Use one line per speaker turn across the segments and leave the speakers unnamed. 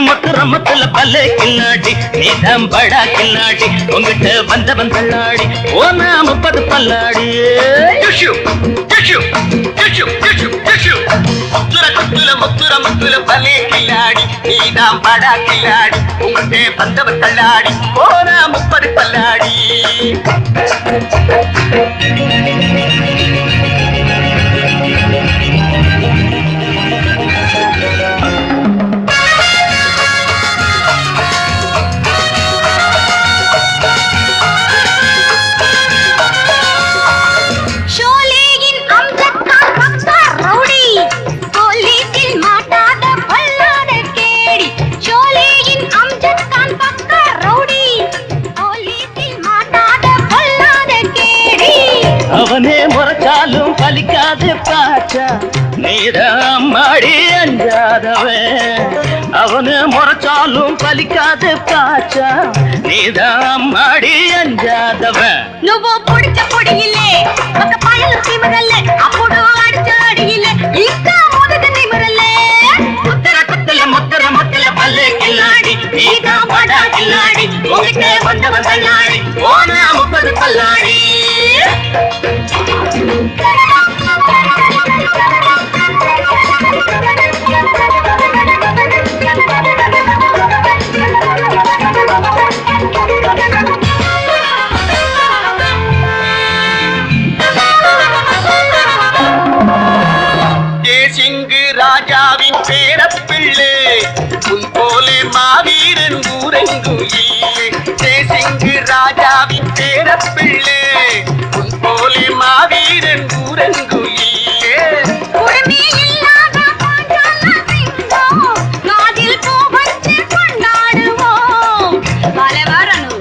மொத்தல பல்ல கில்லாடி நீதான் படா கில்லாடி உங்கிட்ட வந்தவன் தள்ளாடி ஓனா 30 பல்லாடி முத்துர பல்ல கில்லாடி நீதான் படா கில்லாடி உங்கிட்ட வந்தவன் தள்ளாடி ஓனா 30 பல்லாடி அவனே முறைச்சாலும் பலிக்காது பாச்சா நீதான் மாடி அஞ்சாதவன் அவனு முறைச்சாலும் பலிக்காது பாச்சா நீதான் மாடி அஞ்சாதவன்
నువ్వు పొడిచ పొడియిలే ఒక పాయలు తిమరలే అప్పుడు అడిచ అడియిలే ఇంకా మొదట తిమరలే
ముత్తర పల్లె కిల్లాడి నీదా బడా కిల్లాడి ఉగితే వందవన్ తల్లాడి ఓనా 30 పల్లాడి ராஜாவின் பேரப்பிள்ளை உன் போலே மாவீரன் ஊரெங்குயிலே தேசிங்கு ராஜாவின் பேரப்பிள்ளை உன் போலே மாவீரன் ஊரெங்குயிலே
உரிமை இல்லாத பாட்டால சிங்கம் காதில் பூ வச்சு கொண்டாடுவோம் பலவரனு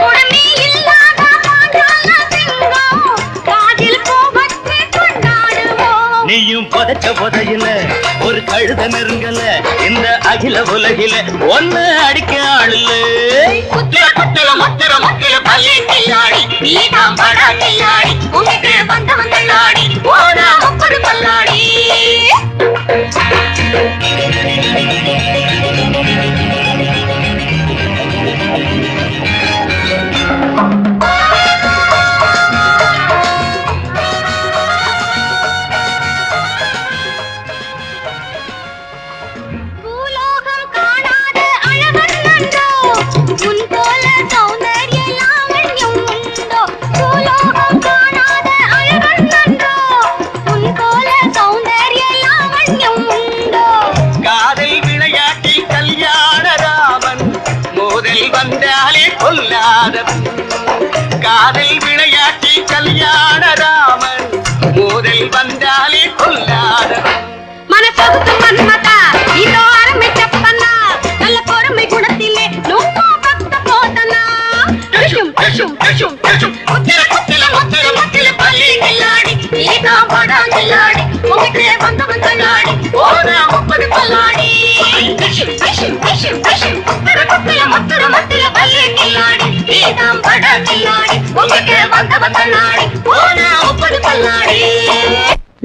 உரிமை இல்லாத பாட்டால சிங்கம் காதில் பூ வச்சு கொண்டாடுவோம்
நீயும் புதைச்ச புதையில ஒரு கழுத நெருங்கல இந்த அகில உலகில ஒன்னு அடிக்க ஆளுல முத்திர பள்ளி கில்லாடி நீதான் படா கில்லாடி உங்கிட்ட வந்தவன் தள்ளாடி ஓனா 30 பல்லாடி காதல் விளையாட்டி கல்யாண ராமன் மோதல் வந்தாலே கொல்லாதவன்
மனசொகுத்து மன்மதா இதோ ஆரம்பிச்சப்பனா நல்ல பொறுமை குணத்திலே நும்மா பக்த போதனா
முத்திர பள்ளி கில்லாடி நீதான் படா கில்லாடி உங்கிட்டே வந்தவன் தள்ளாடி ஓனா 30 பல்லாடி முத்திர பள்ளி கில்லாடி நீதான் படா கில்லாடி உங்கிட்டே வந்தவன் தள்ளாடி ஓனா 30 பல்லாடி